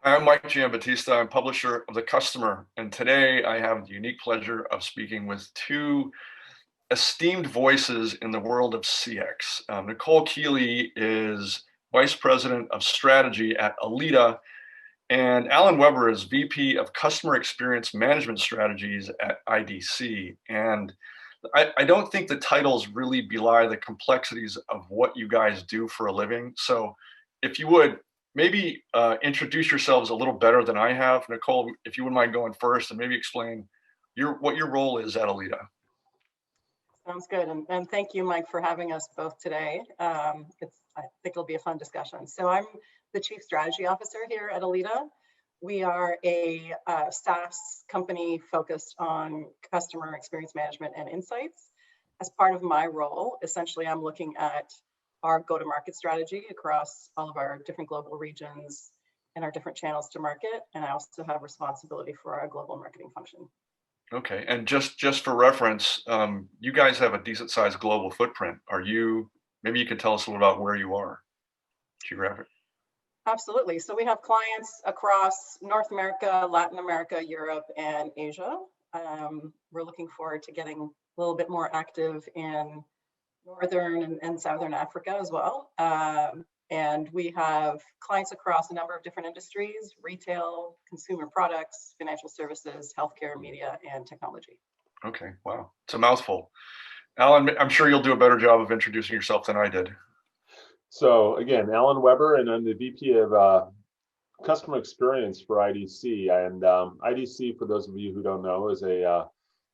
I'm Mike Giambattista. I'm publisher of TheCustomer, and today I have the unique pleasure of speaking with two esteemed voices in the world of CX. Nicole Kealey is Vice President of Strategy at Alida, and Alan Webber is VP of Customer Experience Management Strategies at IDC. And I don't think the titles really belie the complexities of what you guys do for a living. So if you would, maybe introduce yourselves a little better than I have. Nicole, if you wouldn't mind going first and maybe explain what your role is at Alida. Sounds good. And thank you, Mike, for having us both today. I think it'll be a fun discussion. So I'm the Chief Strategy Officer here at Alida. We are a SaaS company focused on customer experience management and insights. As part of my role, essentially, I'm looking at our go-to-market strategy across all of our different global regions and our different channels to market. And I also have responsibility for our global marketing function. Okay, and just for reference, you guys have a decent sized global footprint. Maybe you can tell us a little about where you are geographically? Absolutely. So we have clients across North America, Latin America, Europe, and Asia. We're looking forward to getting a little bit more active in Northern and Southern Africa as well. And we have clients across a number of different industries: retail, consumer products, financial services, healthcare, media, and technology. Okay, wow. It's a mouthful. Alan, I'm sure you'll do a better job of introducing yourself than I did. So again, Alan Webber, and I'm the VP of Customer Experience for IDC. And IDC, for those of you who don't know, is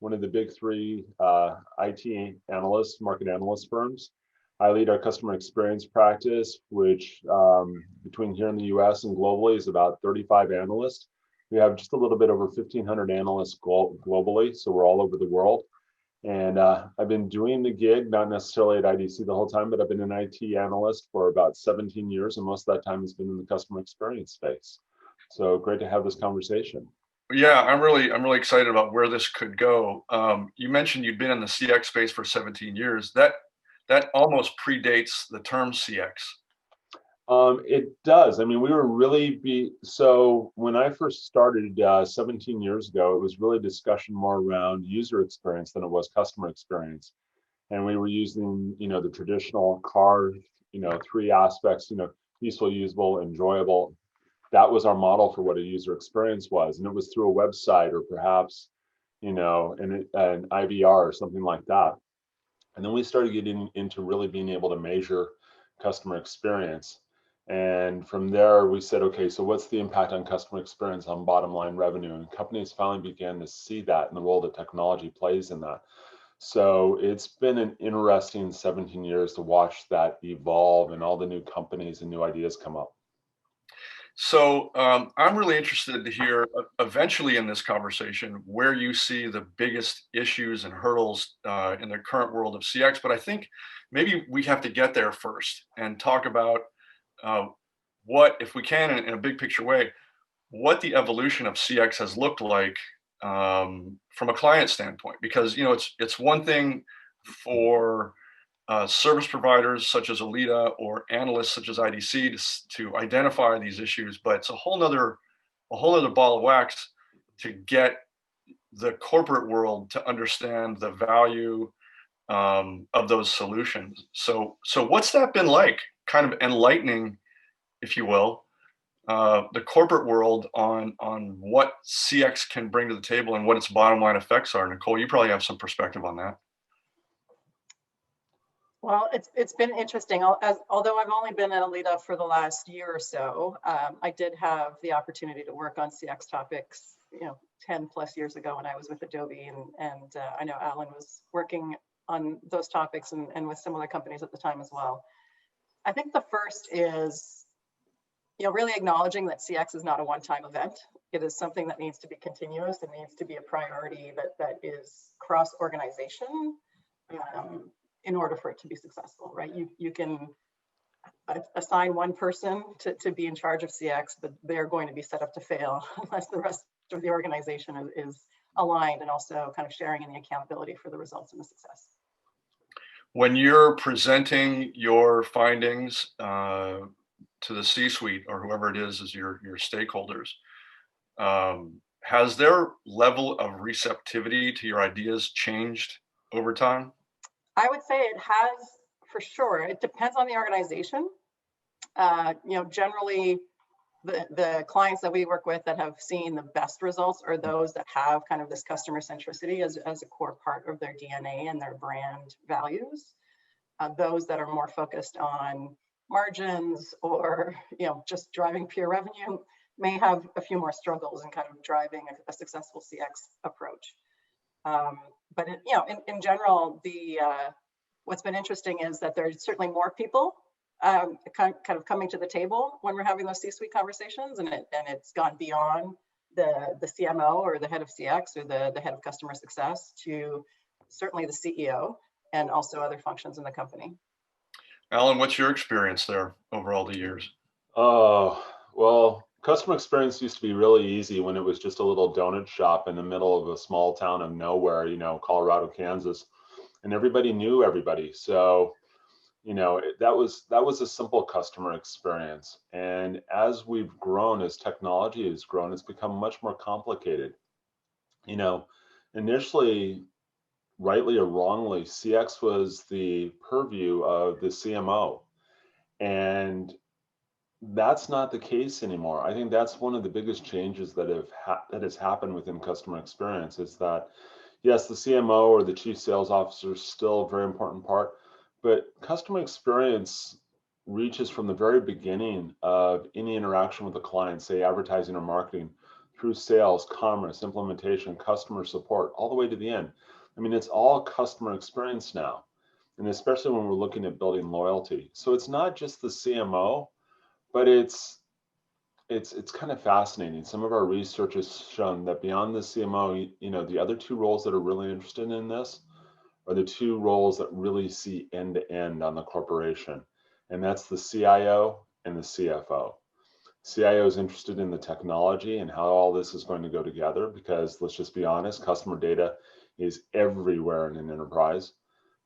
one of the big three IT analysts, market analyst firms. I lead our customer experience practice, which between here in the US and globally is about 35 analysts. We have just a little bit over 1,500 analysts globally, so we're all over the world. And I've been doing the gig, not necessarily at IDC the whole time, but I've been an IT analyst for about 17 years, and most of that time has been in the customer experience space. So great to have this conversation. Yeah, I'm really excited about where this could go. You mentioned you'd been in the CX space for 17 years. That almost predates the term CX. It does. I mean, so when I first started 17 years ago, it was really discussion more around user experience than it was customer experience. And we were using, the traditional CAR, three aspects, useful, usable, enjoyable. That was our model for what a user experience was. And it was through a website or perhaps, an IVR or something like that. And then we started getting into really being able to measure customer experience. And from there, we said, okay, so what's the impact on customer experience on bottom line revenue? And companies finally began to see that and the role that technology plays in that. So it's been an interesting 17 years to watch that evolve and all the new companies and new ideas come up. So I'm really interested to hear eventually in this conversation where you see the biggest issues and hurdles in the current world of CX. But I think maybe we have to get there first and talk about what, if we can, in a big picture way, what the evolution of CX has looked like from a client standpoint. Because it's one thing for service providers such as Alida or analysts such as IDC to identify these issues, but it's a whole nother ball of wax to get the corporate world to understand the value of those solutions. So what's that been like, kind of enlightening, if you will, the corporate world on what CX can bring to the table and what its bottom line effects are? Nicole, you probably have some perspective on that. Well, it's been interesting. Although I've only been at Alida for the last year or so, I did have the opportunity to work on CX topics, 10 plus years ago when I was with Adobe, and I know Alan was working on those topics and with similar companies at the time as well. I think the first is, really acknowledging that CX is not a one-time event. It is something that needs to be continuous. It needs to be a priority that is cross-organization. In order for it to be successful, right? You can assign one person to be in charge of CX, but they're going to be set up to fail unless the rest of the organization is aligned and also kind of sharing in the accountability for the results and the success. When you're presenting your findings to the C-suite or whoever it is your stakeholders, has their level of receptivity to your ideas changed over time? I would say it has for sure. It depends on the organization. Generally, the clients that we work with that have seen the best results are those that have kind of this customer centricity as a core part of their DNA and their brand values. Those that are more focused on margins or just driving pure revenue may have a few more struggles in kind of driving a successful CX approach. But in general, what's been interesting is that there's certainly more people kind of coming to the table when we're having those C-suite conversations, and it's gone beyond the CMO or the head of CX or the head of customer success to certainly the CEO and also other functions in the company. Alan, what's your experience there over all the years? Oh, well, customer experience used to be really easy when it was just a little donut shop in the middle of a small town of nowhere, Colorado, Kansas, and everybody knew everybody. So, that was a simple customer experience. And as we've grown, as technology has grown, it's become much more complicated. Initially, rightly or wrongly, CX was the purview of the CMO. And that's not the case anymore. I think that's one of the biggest changes that has happened within customer experience is that, yes, the CMO or the chief sales officer is still a very important part, but customer experience reaches from the very beginning of any interaction with a client, say advertising or marketing, through sales, commerce, implementation, customer support, all the way to the end. I mean, it's all customer experience now, and especially when we're looking at building loyalty. So it's not just the CMO, but it's kind of fascinating. Some of our research has shown that beyond the CMO, the other two roles that are really interested in this are the two roles that really see end to end on the corporation. And that's the CIO and the CFO. CIO is interested in the technology and how all this is going to go together because let's just be honest, customer data is everywhere in an enterprise.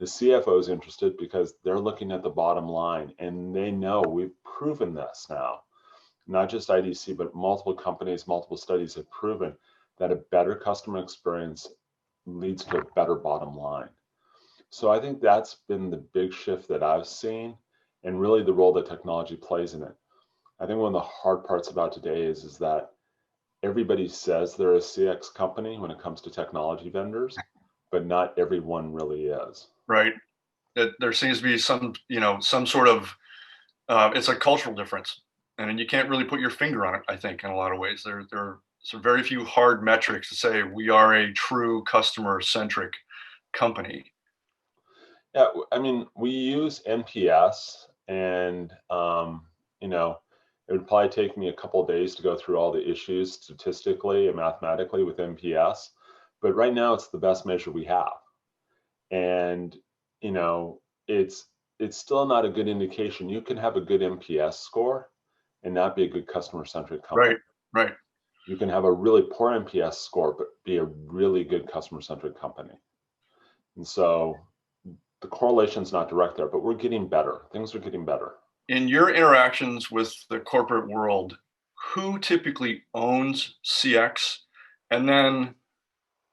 The CFO is interested because they're looking at the bottom line and they know we've proven this now. Not just IDC, but multiple companies, multiple studies have proven that a better customer experience leads to a better bottom line. So I think that's been the big shift that I've seen and really the role that technology plays in it. I think one of the hard parts about today is that everybody says they're a CX company when it comes to technology vendors, but not everyone really is. Right. There seems to be some sort of, it's a cultural difference. And you can't really put your finger on it, I think, in a lot of ways. There are some very few hard metrics to say we are a true customer-centric company. Yeah, I mean, we use NPS, and it would probably take me a couple of days to go through all the issues statistically and mathematically with NPS, but right now it's the best measure we have, and it's still not a good indication. You can have a good NPS score and not be a good customer-centric company. Right. You can have a really poor NPS score, but be a really good customer-centric company. And so the correlation's not direct there, but we're getting better. Things are getting better. In your interactions with the corporate world, who typically owns CX? And then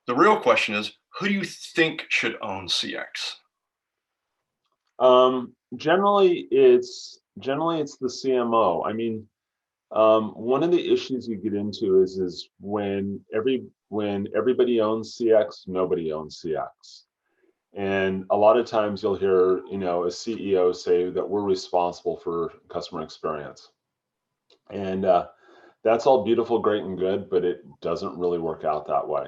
the real question is, who do you think should own CX? Generally, it's the CMO. I mean, one of the issues you get into is when everybody owns CX, nobody owns CX. And a lot of times you'll hear, a CEO say that we're responsible for customer experience. And that's all beautiful, great, and good, but it doesn't really work out that way.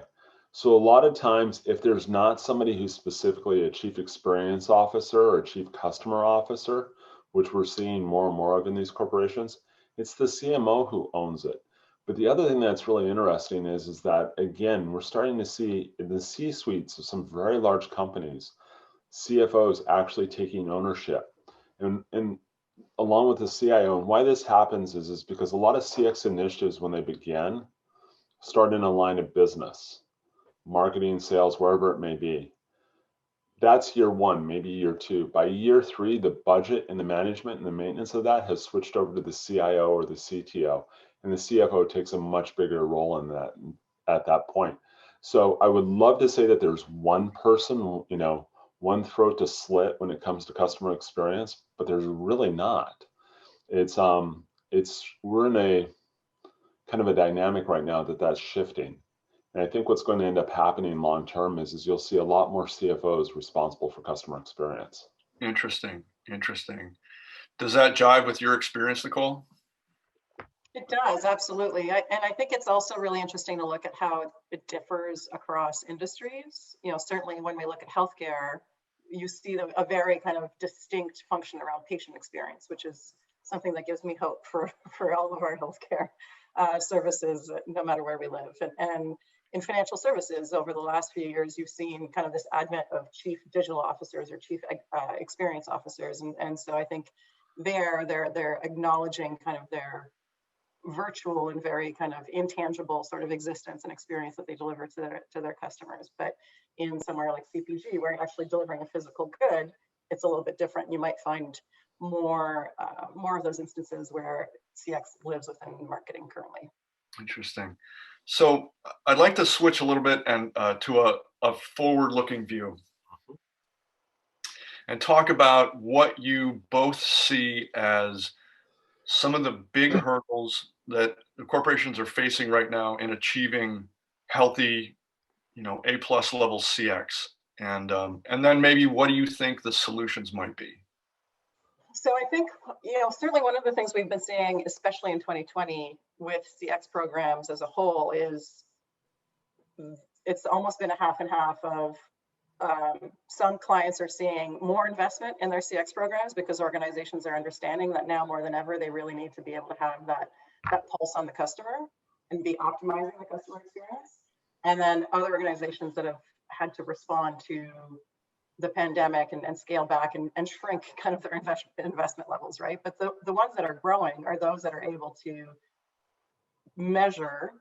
So a lot of times, if there's not somebody who's specifically a chief experience officer or chief customer officer, which we're seeing more and more of in these corporations, it's the CMO who owns it. But the other thing that's really interesting is that, again, we're starting to see in the C-suites of some very large companies, CFOs actually taking ownership. And along with the CIO, and why this happens is because a lot of CX initiatives, when they begin, start in a line of business, marketing, sales, wherever it may be. that's year one, maybe year two. By year three, the budget and the management and the maintenance of that has switched over to the CIO or the CTO, and the CFO takes a much bigger role in that at that point. So I would love to say that there's one person, one throat to slit when it comes to customer experience, but there's really not. It's we're in a kind of a dynamic right now that's shifting. And I think what's going to end up happening long term is you'll see a lot more CFOs responsible for customer experience. Interesting. Interesting. Does that jive with your experience, Nicole? It does, absolutely. And I think it's also really interesting to look at how it differs across industries. Certainly when we look at healthcare, you see a very kind of distinct function around patient experience, which is something that gives me hope for all of our healthcare services, no matter where we live. And in financial services, over the last few years, you've seen kind of this advent of chief digital officers or chief experience officers. And so I think they're acknowledging kind of their virtual and very kind of intangible sort of existence and experience that they deliver to their customers. But in somewhere like CPG, where you're actually delivering a physical good, it's a little bit different. You might find more of those instances where CX lives within marketing currently. Interesting. So I'd like to switch a little bit and to a forward-looking view and talk about what you both see as some of the big hurdles that the corporations are facing right now in achieving healthy, A+ level CX, and then maybe what do you think the solutions might be? So I think, certainly one of the things we've been seeing, especially in 2020 with CX programs as a whole, is it's almost been a half and half of some clients are seeing more investment in their CX programs because organizations are understanding that now more than ever, they really need to be able to have that pulse on the customer and be optimizing the customer experience. And then other organizations that have had to respond to the pandemic and scale back and shrink kind of their investment levels, right? But the ones that are growing are those that are able to measure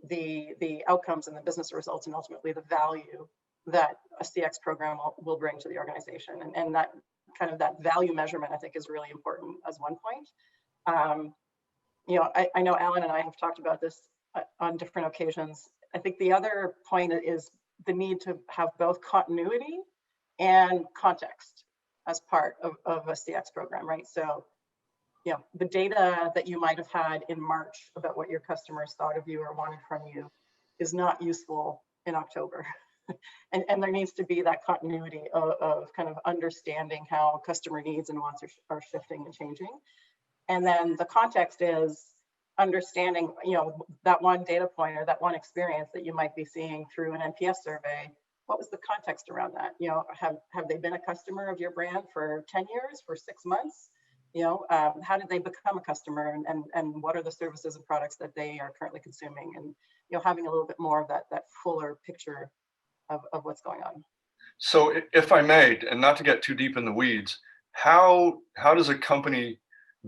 the outcomes and the business results and ultimately the value that a CX program will bring to the organization. And that kind of that value measurement, I think, is really important as one point. I know Alan and I have talked about this on different occasions. I think the other point is the need to have both continuity and context as part of a CX program, right? So, the data that you might have had in March about what your customers thought of you or wanted from you is not useful in October. And there needs to be that continuity of kind of understanding how customer needs and wants are shifting and changing. And then the context is understanding, that one data point or that one experience that you might be seeing through an NPS survey. What was the context around that? Have they been a customer of your brand for 10 years, for 6 months? How did they become a customer, and what are the services and products that they are currently consuming? And having a little bit more of that fuller picture of what's going on. So if I may, and not to get too deep in the weeds, how does a company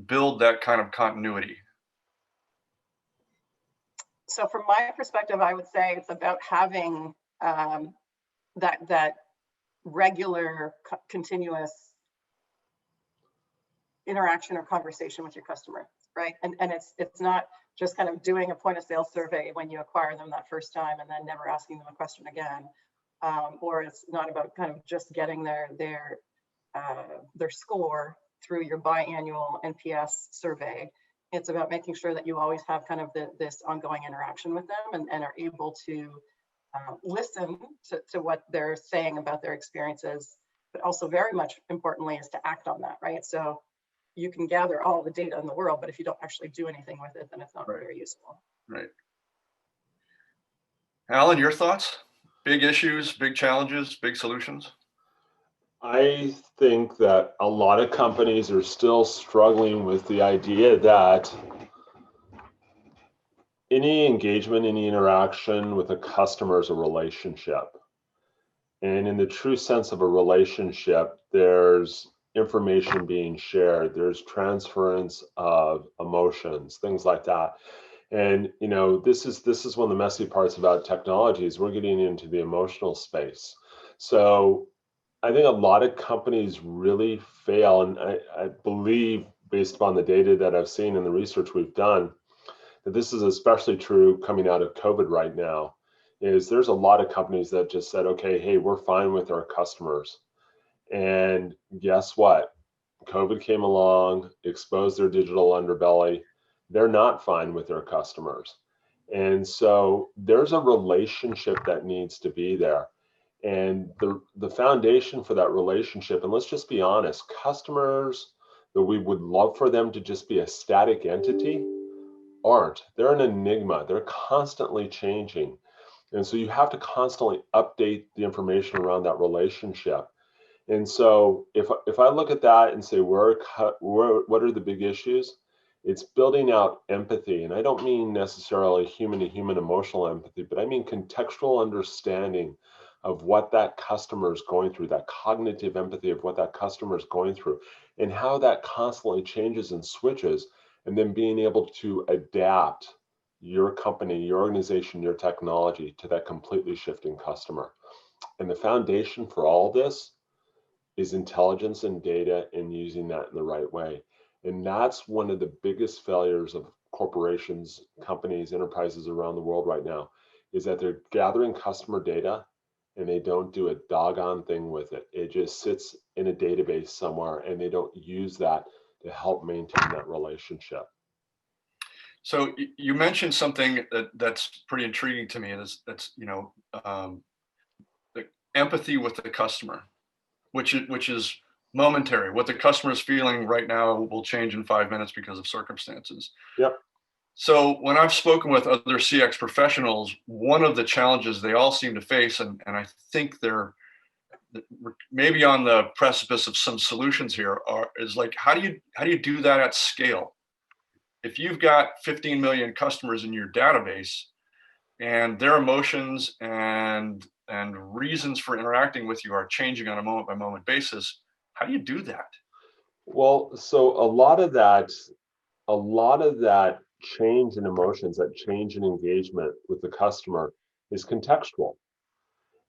build that kind of continuity? So from my perspective, I would say it's about having that regular, continuous interaction or conversation with your customer, right? And it's not just kind of doing a point of sale survey when you acquire them that first time and then never asking them a question again. Or it's not about kind of just getting their score through your biannual NPS survey. It's about making sure that you always have kind of this ongoing interaction with them and are able to listen to what they're saying about their experiences, but also very much importantly is to act on that, right? So you can gather all the data in the world, but if you don't actually do anything with it, then it's not very useful. Right. Alan, your thoughts? Big issues, big challenges, big solutions? I think that a lot of companies are still struggling with the idea that any engagement, any interaction with a customer is a relationship. And in the true sense of a relationship, there's information being shared, there's transference of emotions, things like that. And this is one of the messy parts about technology is we're getting into the emotional space. So I think a lot of companies really fail, and I believe, based upon the data that I've seen and the research we've done, that this is especially true coming out of COVID right now, is there's a lot of companies that just said, okay, hey, we're fine with our customers. And guess what? COVID came along, exposed their digital underbelly. They're not fine with their customers. And so there's a relationship that needs to be there. And the foundation for that relationship, and let's just be honest, customers that we would love for them to just be a static entity aren't. They're an enigma. They're constantly changing. And so you have to constantly update the information around that relationship. And so if I look at that and say, what are the big issues? It's building out empathy. And I don't mean necessarily human to human emotional empathy, but I mean contextual understanding of what that customer is going through, that cognitive empathy of what that customer is going through, and how that constantly changes and switches, and then being able to adapt your company, your organization, your technology to that completely shifting customer. And the foundation for all this is intelligence and data and using that in the right way. And that's one of the biggest failures of corporations, companies, enterprises around the world right now, is that they're gathering customer data and they don't do a doggone thing with it. It just sits in a database somewhere and they don't use that to help maintain that relationship. So you mentioned something that's pretty intriguing to me. That's the empathy with the customer, which is momentary. What the customer is feeling right now will change in 5 minutes because of circumstances. Yep. So when I've spoken with other CX professionals, one of the challenges they all seem to face, and I think they're maybe on the precipice of some solutions here, is like how do you do that at scale? If you've got 15 million customers in your database and their emotions and reasons for interacting with you are changing on a moment by moment basis, how do you do that? Well, so a lot of that change in emotions, that change in engagement with the customer is contextual.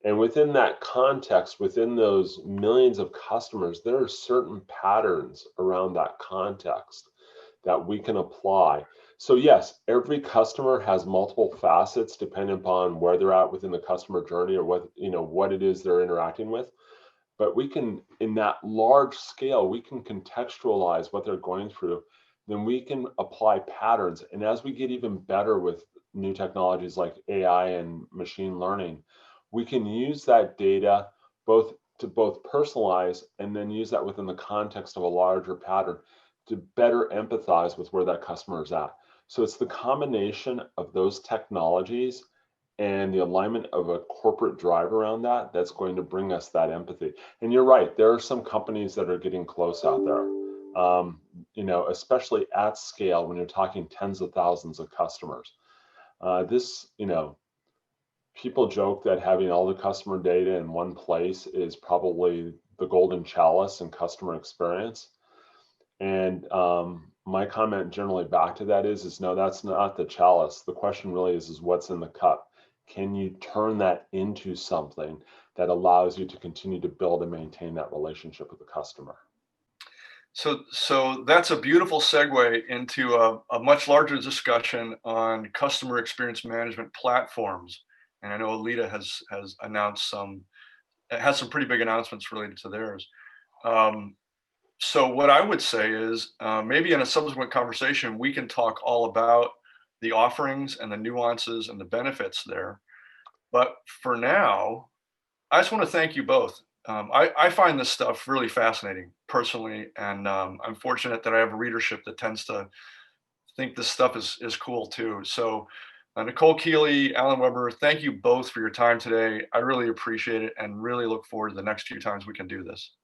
And within that context, within those millions of customers, there are certain patterns around that context that we can apply. So yes, every customer has multiple facets depending upon where they're at within the customer journey or what it is they're interacting with. But we can, in that large scale, we can contextualize what they're going through. Then we can apply patterns. And as we get even better with new technologies like AI and machine learning, we can use that data both personalize and then use that within the context of a larger pattern to better empathize with where that customer is at. So it's the combination of those technologies and the alignment of a corporate drive around that that's going to bring us that empathy. And you're right, there are some companies that are getting close out there, especially at scale when you're talking tens of thousands of customers. People joke that having all the customer data in one place is probably the golden chalice in customer experience. And my comment generally back to that is no, that's not the chalice. The question really is what's in the cup? Can you turn that into something that allows you to continue to build and maintain that relationship with the customer? So that's a beautiful segue into a much larger discussion on customer experience management platforms. And I know Alida has has some pretty big announcements related to theirs. So what I would say is maybe in a subsequent conversation, we can talk all about the offerings and the nuances and the benefits there. But for now, I just want to thank you both. I find this stuff really fascinating personally, and I'm fortunate that I have a readership that tends to think this stuff is cool too. So Nicole Kealey, Alan Webber, thank you both for your time today. I really appreciate it and really look forward to the next few times we can do this.